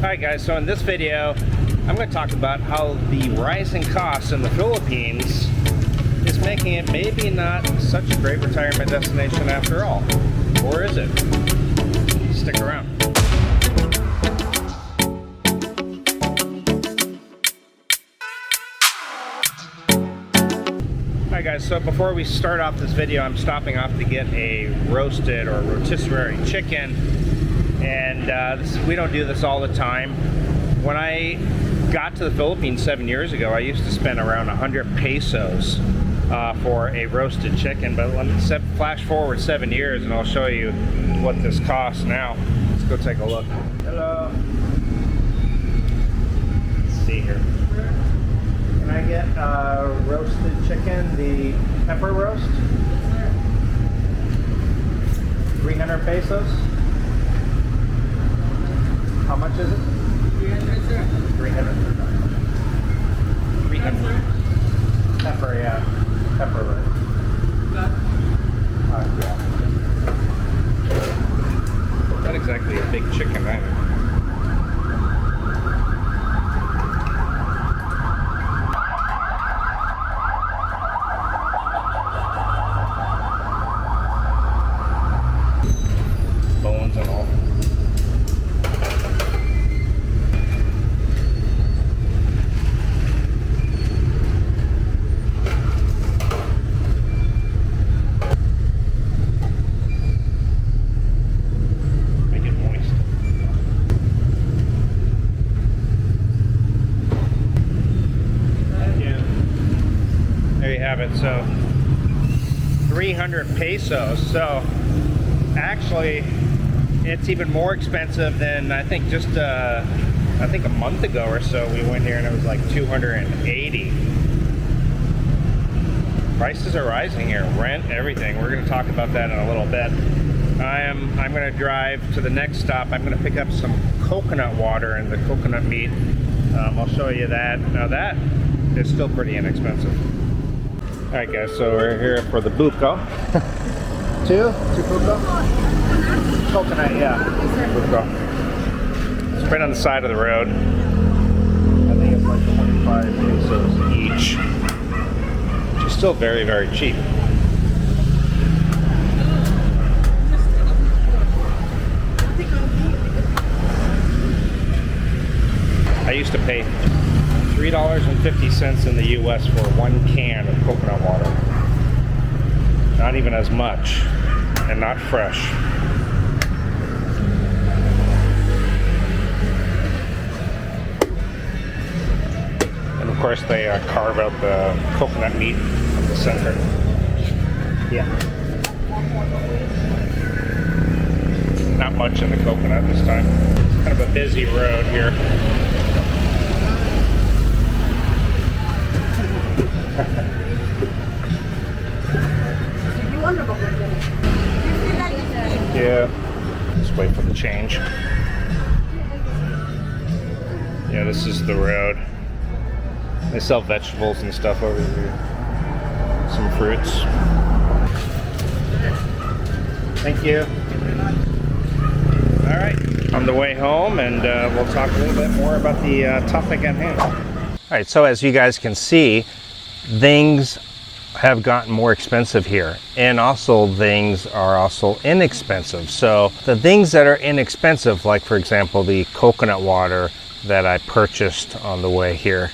Alright guys, so in this video I'm going to talk about how the rising costs in the Philippines is making it maybe not such a great retirement destination after all. Or is it? Stick around. Alright guys, so before we start off this video, I'm stopping off to get a roasted or rotisserie chicken. And we don't do this all the time. When I got to the Philippines 7 years ago, I used to spend around 100 pesos for a roasted chicken. But let me flash forward 7 years and I'll show you what this costs now. Let's go take a look. Hello. Let's see here. Can I get roasted chicken, the pepper roast? 300 pesos? How much is it? 300, sir. 300. 300. Pepper, yeah. Pepper roast. Yeah. Not exactly a big chicken either. Bones and all. Make it moist. Yeah. There you have it. So 300 pesos. So actually it's even more expensive than I think just a month ago or so we went here and it was like 280. Prices are rising here, rent, everything. We're going to talk about that in a little bit. I'm going to drive to the next stop. I'm going to pick up some coconut water and the coconut meat. I'll show you that. Now that is still pretty inexpensive. Alright guys, so we're here for the buko. Two buko? Coconut, yeah. Buko. It's right on the side of the road. I think it's like 25 pesos each. Which is still very, very cheap. I used to pay $3.50 in the US for 1 can of coconut water. Not even as much, and not fresh. And of course they carve out the coconut meat from the center. Yeah. Not much in the coconut this time. It's kind of a busy road here. Yeah, just wait for the change. Yeah, this is the road. They sell vegetables and stuff over here. Some fruits. Thank you. All right, on the way home, and we'll talk a little bit more about the topic at hand. All right, so as you guys can see, things have gotten more expensive here, and also things are also inexpensive. So the things that are inexpensive, like for example the coconut water that I purchased on the way here,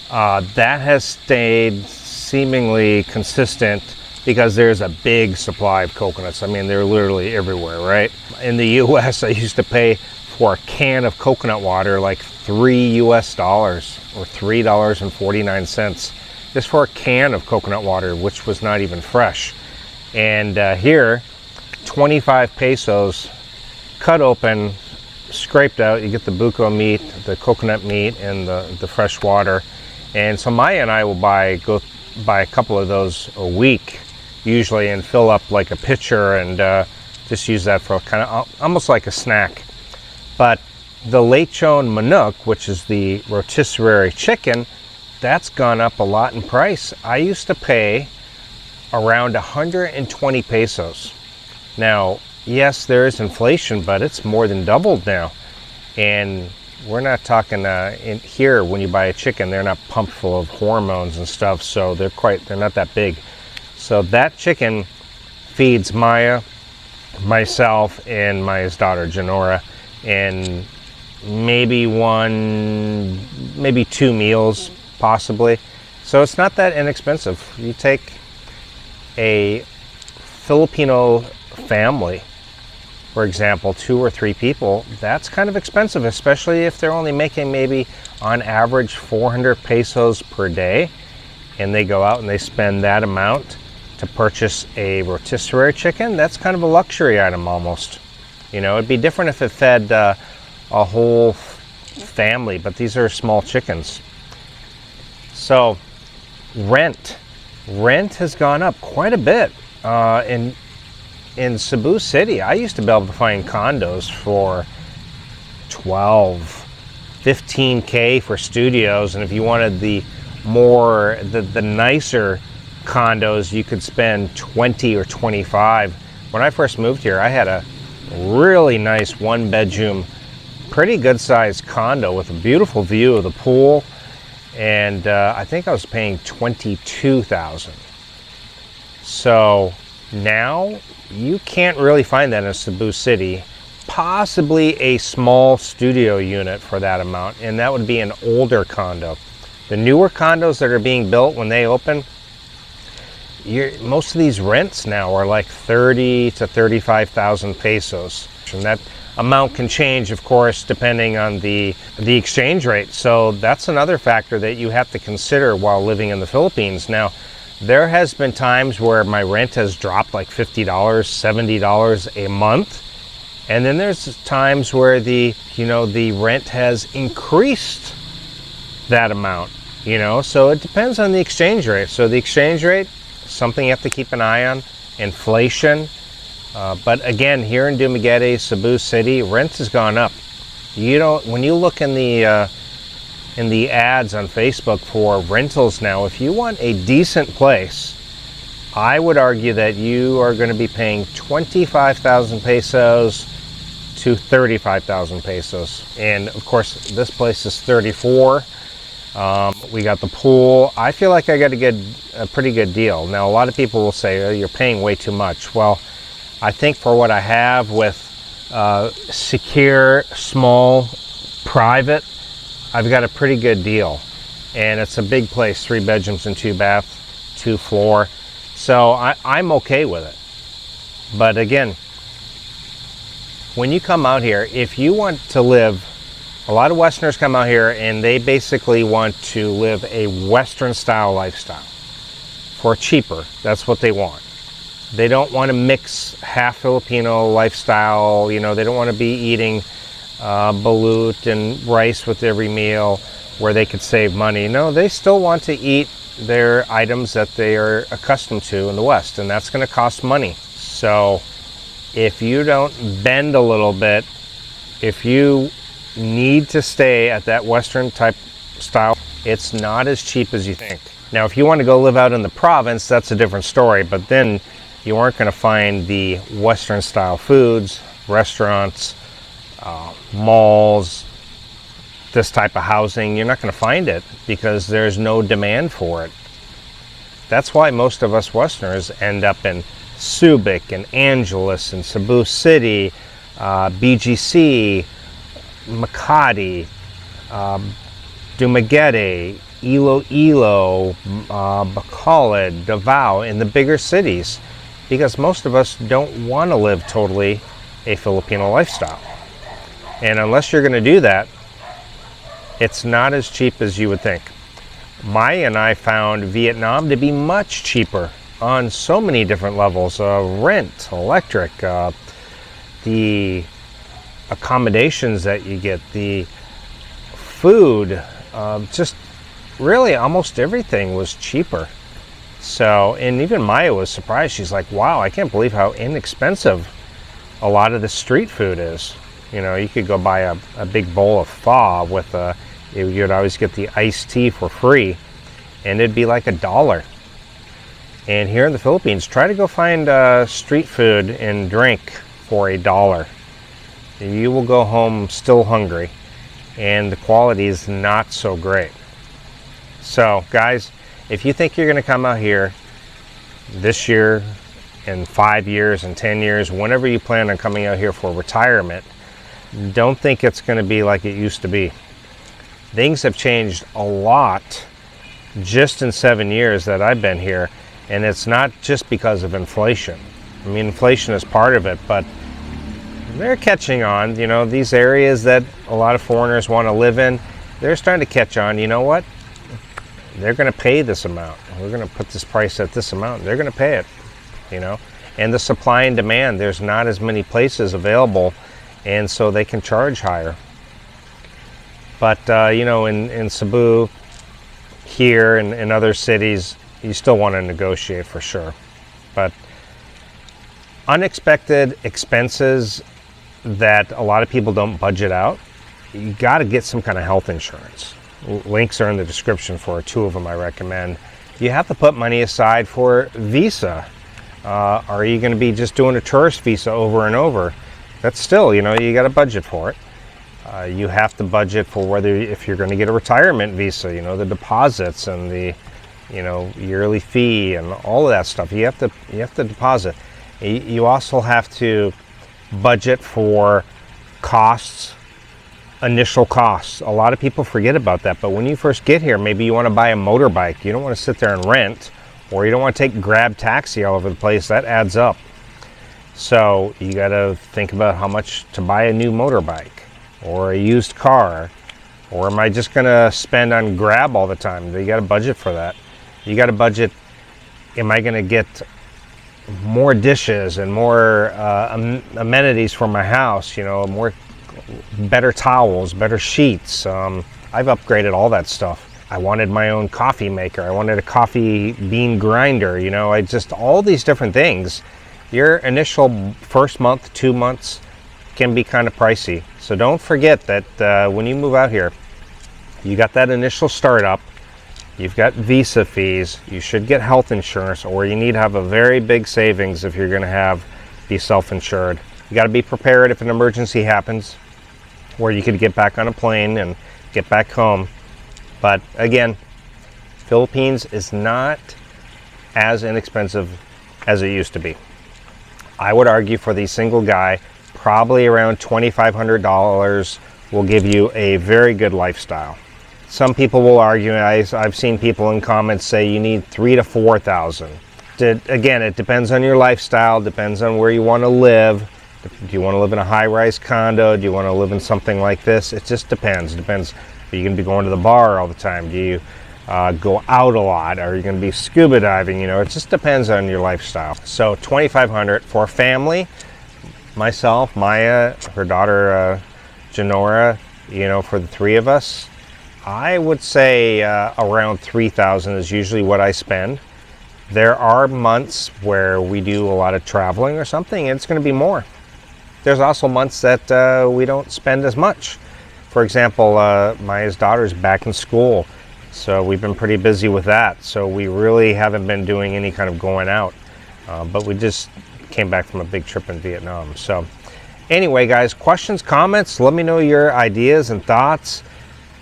that has stayed seemingly consistent because there's a big supply of coconuts. I mean, they're literally everywhere, right? In the US, I used to pay for a can of coconut water like $3 US or $3.49 just for a can of coconut water, which was not even fresh. And here, 25 pesos, cut open, scraped out, you get the buko meat, the coconut meat, and the fresh water. And so Maya and I will go buy a couple of those a week, usually, and fill up like a pitcher and just use that for kind of almost like a snack. But the lechon manok, which is the rotisserie chicken, that's gone up a lot in price. I used to pay around 120 pesos. Now, yes, there is inflation, but it's more than doubled now. And we're not talking in here. When you buy a chicken, they're not pumped full of hormones and stuff, so they're not that big. So that chicken feeds Maya, myself, and Maya's daughter Janora, and maybe maybe 2 meals possibly. So it's not that inexpensive. You take a Filipino family, for example, 2 or 3 people, that's kind of expensive, especially if they're only making maybe on average 400 pesos per day, and they go out and they spend that amount to purchase a rotisserie chicken. That's kind of a luxury item almost. You know, it'd be different if it fed a whole family, but these are small chickens. So rent has gone up quite a bit in Cebu City. I used to be able to find condos for 15K for studios, and if you wanted the nicer condos, you could spend 20 or 25. When I first moved here, I had a really nice 1-bedroom, pretty good sized condo with a beautiful view of the pool, and I think I was paying $22,000. So now you can't really find that in Cebu City. Possibly a small studio unit for that amount, and that would be an older condo. The newer condos that are being built, when they open, most of these rents now are like 30 to 35,000 pesos, and that amount can change, of course, depending on the exchange rate. So that's another factor that you have to consider while living in the Philippines. Now, there has been times where my rent has dropped like $50, $70 a month, and then there's times where the rent has increased that amount. So it depends on the exchange rate. So the exchange rate, something you have to keep an eye on. Inflation, but again, here in Dumaguete, Cebu City, rent has gone up. When you look in the ads on Facebook for rentals now, if you want a decent place, I would argue that you are going to be paying 25,000 pesos to 35,000 pesos. And of course, this place is 34. We got the pool. I feel like I got a pretty good deal. Now, a lot of people will say, oh, you're paying way too much. Well, I think for what I have with secure, small, private, I've got a pretty good deal. And it's a big place, 3 bedrooms and 2 bath, 2 floor. So I'm okay with it. But again, when you come out here, if you want to live, a lot of Westerners come out here and they basically want to live a Western style lifestyle for cheaper. That's what they want. They don't want to mix half Filipino lifestyle. They don't want to be eating balut and rice with every meal where they could save money. No, they still want to eat their items that they are accustomed to in the West, and that's going to cost money. So if you don't bend a little bit, if you need to stay at that Western type style, it's not as cheap as you think. Now, if you want to go live out in the province, that's a different story, but then you aren't going to find the Western style foods, restaurants, malls, this type of housing. You're not going to find it because there's no demand for it. That's why most of us Westerners end up in Subic and Angeles and Cebu City, BGC, Makati, Dumaguete, Iloilo, Bacolod, Davao, in the bigger cities, because most of us don't want to live totally a Filipino lifestyle. And unless you're going to do that, it's not as cheap as you would think. Maya and I found Vietnam to be much cheaper on so many different levels. Rent, electric, the accommodations that you get, the food, just really almost everything was cheaper. So, and even Maya was surprised. She's like, wow, I can't believe how inexpensive a lot of the street food is. You could go buy a big bowl of pho with you'd always get the iced tea for free, and it'd be like $1. And here in the Philippines, try to go find street food and drink for $1. You will go home still hungry. and the quality is not so great. So guys, if you think you're going to come out here this year, in 5 years, in 10 years, whenever you plan on coming out here for retirement, don't think it's going to be like it used to be. Things have changed a lot just in 7 years that I've been here, and it's not just because of inflation. I mean, inflation is part of it, but they're catching on. You know, these areas that a lot of foreigners want to live in, they're starting to catch on. You know what? They're going to pay this amount. We're going to put this price at this amount. They're going to pay it, you know. And the supply and demand, there's not as many places available, and so they can charge higher. But, you know, in Cebu, here, and in other cities, you still want to negotiate for sure. But unexpected expenses that a lot of people don't budget out, you got to get some kind of health insurance. Links are in the description for 2 of them I recommend. You have to put money aside for visa. Are you going to be just doing a tourist visa over and over? That's still, you know, you got to budget for it. You have to budget for if you're going to get a retirement visa, you know, the deposits and the, you know, yearly fee and all of that stuff. You have to deposit. You also have to budget for costs, initial costs. A lot of people forget about that, but when you first get here, maybe you want to buy a motorbike. You don't want to sit there and rent, or you don't want to take Grab taxi all over the place. That adds up. So you got to think about how much to buy a new motorbike or a used car, or am I just going to spend on Grab all the time? You got to budget for that. You got to budget, am I going to get more dishes and more amenities for my house, you know, better towels, better sheets. I've upgraded all that stuff. I wanted my own coffee maker. I wanted a coffee bean grinder, you know, all these different things. Your initial first month, 2 months can be kind of pricey. So don't forget that when you move out here, you got that initial startup, you've got visa fees, you should get health insurance, or you need to have a very big savings if you're going to be self-insured. You got to be prepared if an emergency happens, where you could get back on a plane and get back home. But again, Philippines is not as inexpensive as it used to be. I would argue for the single guy, probably around $2,500 will give you a very good lifestyle. Some people will argue, I've seen people in comments say you need $3,000 to $4,000. Again, it depends on your lifestyle, depends on where you want to live. Do you want to live in a high-rise condo? Do you want to live in something like this? It just depends. It depends. Are you going to be going to the bar all the time? Do you go out a lot? Are you going to be scuba diving? You know, it just depends on your lifestyle. So $2,500 for a family. Myself, Maya, her daughter Janora, you know, for the 3 of us, I would say around $3,000 is usually what I spend. There are months where we do a lot of traveling or something, and it's going to be more. There's also months that we don't spend as much. For example, Maya's daughter's back in school, so we've been pretty busy with that. So we really haven't been doing any kind of going out, but we just came back from a big trip in Vietnam. So anyway, guys, questions, comments, let me know your ideas and thoughts.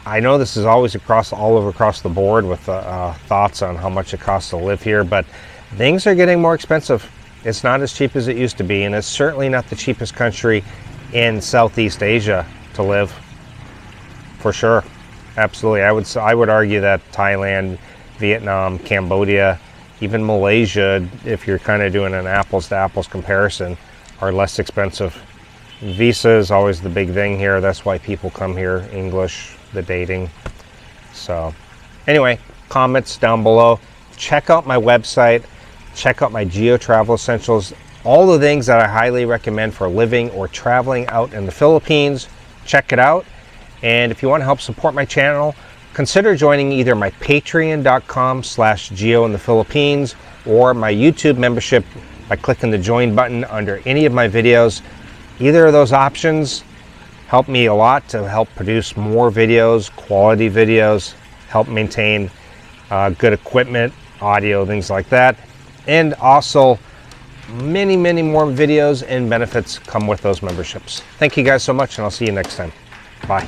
I know this is always all over across the board with thoughts on how much it costs to live here, but things are getting more expensive. It's not as cheap as it used to be, and it's certainly not the cheapest country in Southeast Asia to live, for sure. Absolutely. I would argue that Thailand, Vietnam, Cambodia, even Malaysia, if you're kind of doing an apples to apples comparison, are less expensive. Visa is always the big thing here. That's why people come here. English, the dating. So anyway, comments down below. Check out my website. Check out my Geo Travel Essentials. All the things that I highly recommend for living or traveling out in the Philippines. Check it out. And if you want to help support my channel, consider joining either my patreon.com/Geo in the Philippines or my YouTube membership by clicking the join button under any of my videos. Either of those options help me a lot to help produce more videos, quality videos, help maintain good equipment, audio, things like that. And also many, many more videos and benefits come with those memberships. Thank you guys so much, and I'll see you next time. Bye.